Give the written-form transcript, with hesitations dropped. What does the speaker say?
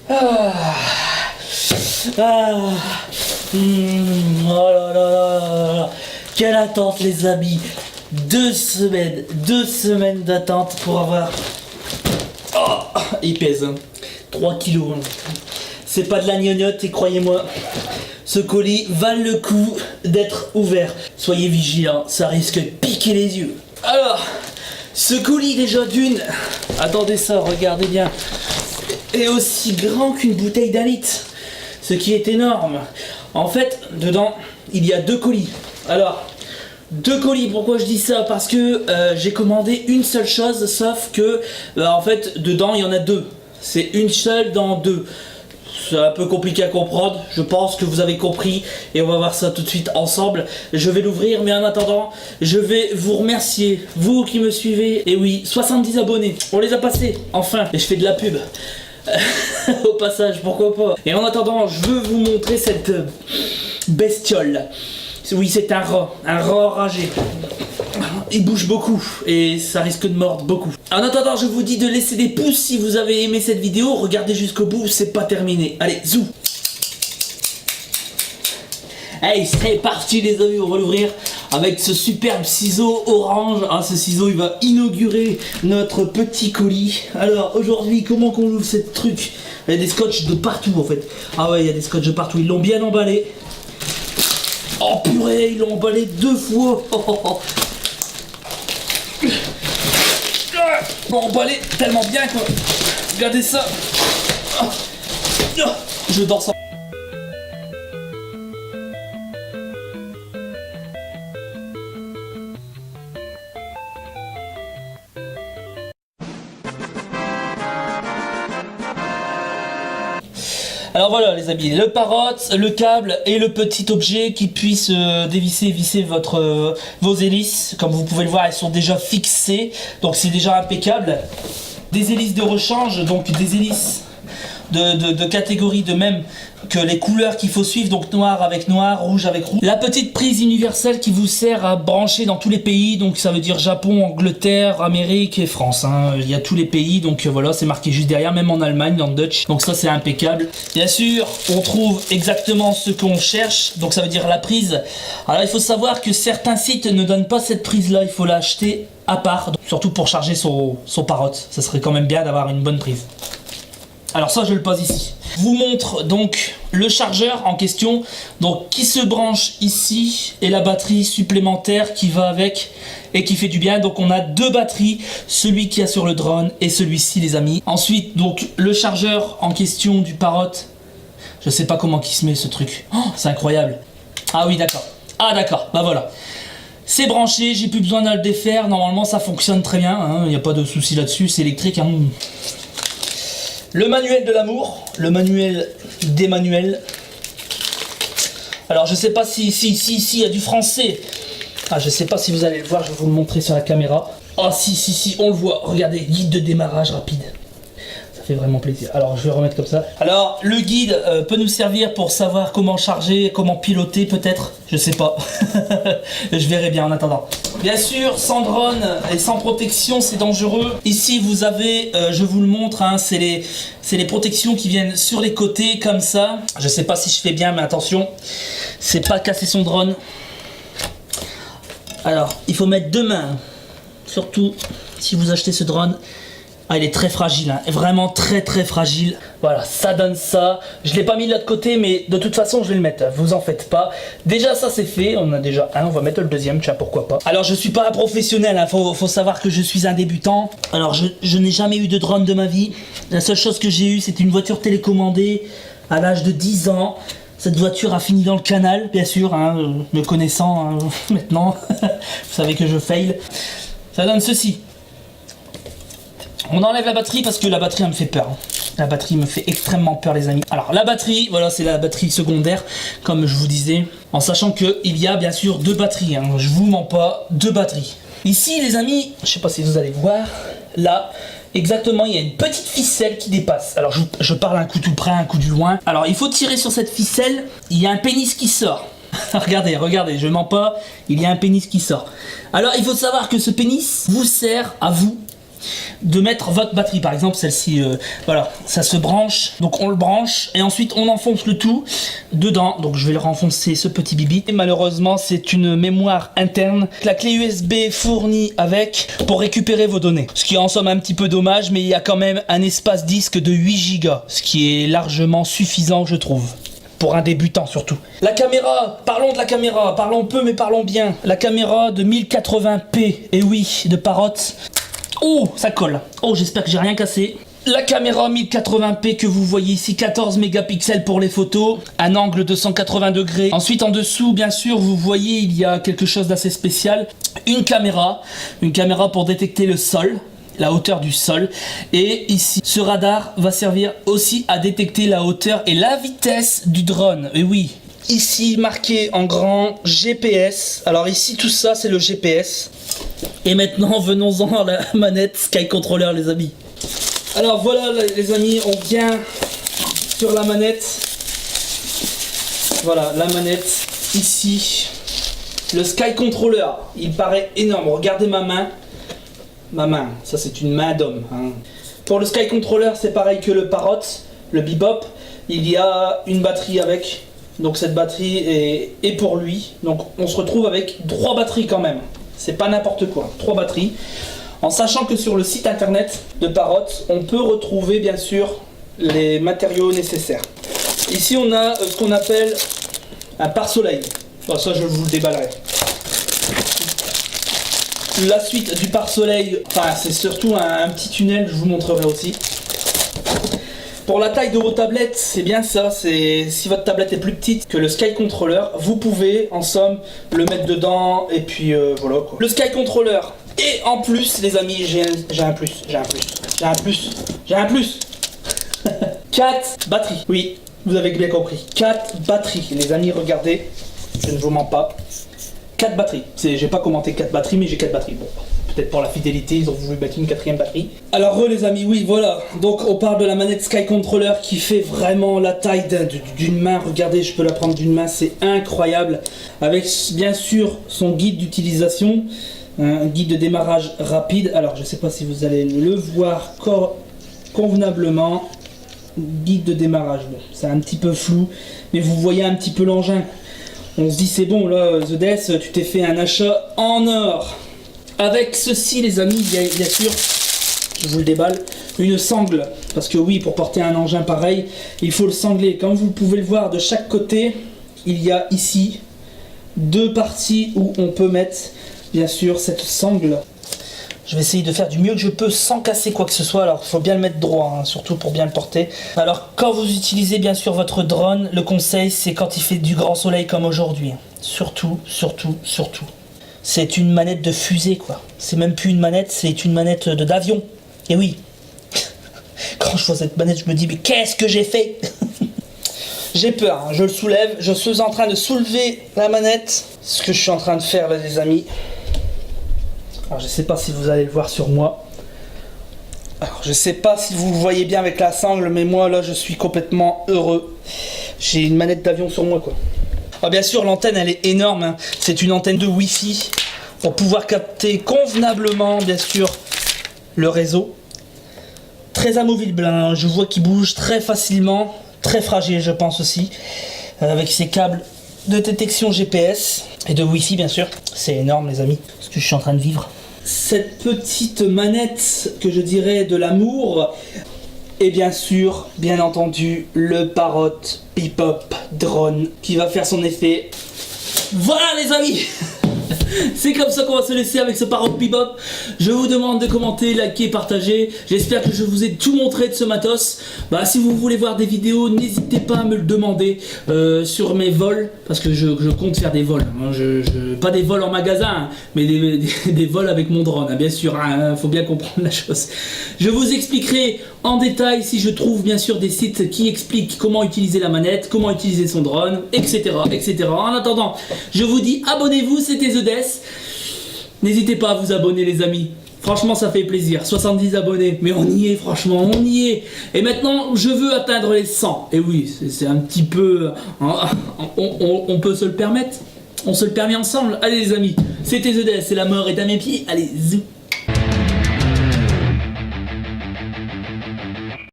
Ah. Ah. Oh là là là là. Quelle attente les amis. 2 semaines d'attente pour avoir... Oh, il pèse hein. 3 kilos. C'est pas de la gnognotte et croyez-moi, ce colis valent le coup d'être ouvert. Soyez vigilants, ça risque de piquer les yeux. Alors, ce colis déjà d'une, attendez ça, regardez bien, est aussi grand qu'une bouteille d'un litre, ce qui est énorme. En fait, dedans, il y a 2 colis. Alors, 2 colis, pourquoi je dis ça? Parce que j'ai commandé une seule chose, sauf que, en fait, dedans, il y en a 2. C'est une seule dans 2. C'est un peu compliqué à comprendre, je pense que vous avez compris et on va voir ça tout de suite ensemble. Je vais l'ouvrir mais en attendant, je vais vous remercier, vous qui me suivez. Et oui, 70 abonnés, on les a passés, enfin, et je fais de la pub. Au passage, pourquoi pas. Et en attendant, je veux vous montrer cette bestiole. Oui, c'est un rat enragé. Il bouge beaucoup et ça risque de mordre beaucoup. En attendant, je vous dis de laisser des pouces si vous avez aimé cette vidéo. Regardez jusqu'au bout, c'est pas terminé. Allez, zou. Hey, c'est parti les amis, on va l'ouvrir avec ce superbe ciseau orange. Ah, ce ciseau, il va inaugurer notre petit colis. Alors, aujourd'hui, comment qu'on ouvre ce truc? Il y a des scotch de partout en fait. Ah ouais, il y a des scotch de partout. Ils l'ont bien emballé. Oh purée, ils l'ont emballé 2 fois. Bon, emballé tellement bien quoi. Regardez ça. Je dors sans. Alors voilà les amis, le parotte, le câble et le petit objet qui puisse dévisser et visser vos hélices. Comme vous pouvez le voir, elles sont déjà fixées, donc c'est déjà impeccable. Des hélices de rechange, donc des hélices de catégorie de même que les couleurs qu'il faut suivre, donc noir avec noir, rouge avec rouge. La petite prise universelle qui vous sert à brancher dans tous les pays, donc ça veut dire Japon, Angleterre, Amérique et France, hein. Il y a tous les pays, donc voilà, c'est marqué juste derrière, même en Allemagne, dans le Dutch, donc ça c'est impeccable. Bien sûr, on trouve exactement ce qu'on cherche, donc ça veut dire la prise. Alors il faut savoir que certains sites ne donnent pas cette prise là, il faut l'acheter à part, surtout pour charger son parotte, ça serait quand même bien d'avoir une bonne prise. Alors ça je le pose ici. Je vous montre donc le chargeur en question, donc qui se branche ici et la batterie supplémentaire qui va avec et qui fait du bien. Donc on a 2 batteries, celui qui a sur le drone et celui-ci les amis. Ensuite donc le chargeur en question du parotte, je sais pas comment qui se met ce truc, oh, c'est incroyable. Ah oui d'accord, ah d'accord, bah voilà. C'est branché, j'ai plus besoin de le défaire, normalement ça fonctionne très bien, hein. Il n'y a pas de souci là-dessus, c'est électrique hein. Le manuel de l'amour, le manuel des manuels. Alors je sais pas si il y a du français. Ah je sais pas si vous allez le voir, je vais vous le montrer sur la caméra. Ah si, on le voit, regardez, guide de démarrage rapide. Ça fait vraiment plaisir. Alors je vais remettre comme ça. Alors le guide peut nous servir pour savoir comment charger, comment piloter peut-être, je sais pas. Je verrai bien en attendant. Bien sûr, sans drone et sans protection, c'est dangereux. Ici, vous avez, je vous le montre, hein, c'est les protections qui viennent sur les côtés, comme ça. Je sais pas si je fais bien, mais attention, c'est pas casser son drone. Alors, il faut mettre 2 mains, surtout si vous achetez ce drone. Ah, il est très fragile, hein, vraiment très fragile. Voilà, ça donne ça. Je l'ai pas mis de l'autre côté, mais de toute façon, je vais le mettre. Vous en faites pas. Déjà, ça c'est fait. On a déjà un. On va mettre le deuxième. Tiens, pourquoi pas. Alors, je suis pas un professionnel. Hein, faut savoir que je suis un débutant. Alors, je n'ai jamais eu de drone de ma vie. La seule chose que j'ai eue, c'est une voiture télécommandée à l'âge de 10 ans. Cette voiture a fini dans le canal, bien sûr, hein, me connaissant hein, maintenant. Vous savez que je fail. Ça donne ceci. On enlève la batterie parce que la batterie elle me fait peur. La batterie me fait extrêmement peur les amis. Alors la batterie, voilà c'est la batterie secondaire comme je vous disais. En sachant qu'il y a bien sûr 2 batteries, hein. Je vous mens pas, 2 batteries. Ici les amis, je sais pas si vous allez voir, là exactement il y a une petite ficelle qui dépasse. Alors je parle un coup tout près, un coup du loin. Alors il faut tirer sur cette ficelle, il y a un pénis qui sort. Regardez, je mens pas, il y a un pénis qui sort. Alors il faut savoir que ce pénis vous sert à vous de mettre votre batterie. Par exemple celle-ci, voilà, ça se branche, donc on le branche et ensuite on enfonce le tout dedans. Donc je vais le renfoncer ce petit bibi. Et malheureusement c'est une mémoire interne, la clé USB fournie avec pour récupérer vos données. Ce qui est en somme un petit peu dommage, mais il y a quand même un espace disque de 8 Go, ce qui est largement suffisant je trouve. Pour un débutant surtout. La caméra, parlons de la caméra, parlons peu mais parlons bien. La caméra de 1080p, et oui, de Parrot. Oh, ça colle. Oh, j'espère que j'ai rien cassé. La caméra 1080p que vous voyez ici, 14 mégapixels pour les photos, un angle de 180 degrés. Ensuite en dessous, bien sûr, vous voyez, il y a quelque chose d'assez spécial. Une caméra pour détecter le sol, la hauteur du sol. Et ici, ce radar va servir aussi à détecter la hauteur et la vitesse du drone. Et oui, ici marqué en grand GPS. Alors ici, tout ça, c'est le GPS. Et maintenant, venons-en à la manette Sky Controller, les amis. Alors voilà, les amis, on vient sur la manette. Voilà, la manette. Ici, le Sky Controller. Il paraît énorme. Regardez ma main. Ma main, ça c'est une main d'homme. Hein. Pour le Sky Controller, c'est pareil que le Parrot, le Bebop. Il y a une batterie avec. Donc cette batterie est pour lui. Donc on se retrouve avec 3 batteries quand même. C'est pas n'importe quoi. 3 batteries. En sachant que sur le site internet de Parrot, on peut retrouver bien sûr les matériaux nécessaires. Ici on a ce qu'on appelle un pare-soleil. Bon, ça je vous le déballerai. La suite du pare-soleil, enfin c'est surtout un petit tunnel, je vous montrerai aussi. Pour la taille de vos tablettes, c'est bien ça, si votre tablette est plus petite que le Sky Controller, vous pouvez en somme le mettre dedans et puis voilà quoi. Le Sky Controller, et en plus les amis, j'ai un plus. 4 batteries, oui, vous avez bien compris, 4 batteries. Les amis, regardez, je ne vous mens pas. 4 batteries, j'ai pas commenté 4 batteries mais j'ai 4 batteries. Bon, peut-être pour la fidélité ils ont voulu mettre une 4e batterie. Alors les amis, oui voilà, donc on parle de la manette Sky Controller qui fait vraiment la taille d'une main. Regardez, je peux la prendre d'une main, c'est incroyable. Avec bien sûr son guide d'utilisation, un guide de démarrage rapide. Alors je sais pas si vous allez le voir convenablement. Guide de démarrage, bon c'est un petit peu flou mais vous voyez un petit peu l'engin. On se dit c'est bon là, The Death, tu t'es fait un achat en or. Avec ceci les amis, bien sûr, je vous le déballe, une sangle. Parce que oui, pour porter un engin pareil, il faut le sangler. Comme vous pouvez le voir de chaque côté, il y a ici 2 parties où on peut mettre bien sûr cette sangle. Je vais essayer de faire du mieux que je peux sans casser quoi que ce soit. Alors il faut bien le mettre droit, hein, surtout pour bien le porter. Alors quand vous utilisez bien sûr votre drone, le conseil c'est quand il fait du grand soleil comme aujourd'hui. Surtout. C'est une manette de fusée quoi. C'est même plus une manette, c'est une manette d'avion. Et oui. Quand je vois cette manette, je me dis mais qu'est-ce que j'ai fait? J'ai peur, hein, je le soulève. Je suis en train de soulever la manette. Ce que je suis en train de faire là les amis. Alors je sais pas si vous allez le voir sur moi. Alors je sais pas si vous le voyez bien avec la sangle, mais moi là je suis complètement heureux. J'ai une manette d'avion sur moi quoi. Alors bien sûr l'antenne elle est énorme, hein. C'est une antenne de Wi-Fi pour pouvoir capter convenablement bien sûr le réseau. Très amovible, hein. Je vois qu'il bouge très facilement, très fragile je pense aussi, avec ses câbles de détection GPS et de Wi-Fi bien sûr. C'est énorme les amis, ce que je suis en train de vivre. Cette petite manette que je dirais de l'amour et bien sûr, bien entendu, le Parrot Bebop Drone qui va faire son effet. Voilà les amis. C'est comme ça qu'on va se laisser avec ce Parrot Bebop. Je vous demande de commenter, liker, partager. J'espère que je vous ai tout montré de ce matos. Si vous voulez voir des vidéos, n'hésitez pas à me le demander sur mes vols. Parce que je compte faire des vols. Hein. Pas des vols en magasin, hein, mais des vols avec mon drone. Hein, bien sûr, hein, faut bien comprendre la chose. Je vous expliquerai en détail si je trouve bien sûr des sites qui expliquent comment utiliser la manette, comment utiliser son drone, etc. En attendant, je vous dis abonnez-vous, c'était The Death. N'hésitez pas à vous abonner les amis. Franchement ça fait plaisir, 70 abonnés, mais on y est franchement, on y est. Et maintenant je veux atteindre les 100. Et oui, c'est un petit peu... on peut se le permettre. On se le permet ensemble. Allez les amis, c'était The Death, c'est la mort est à mes pieds. Allez, zou.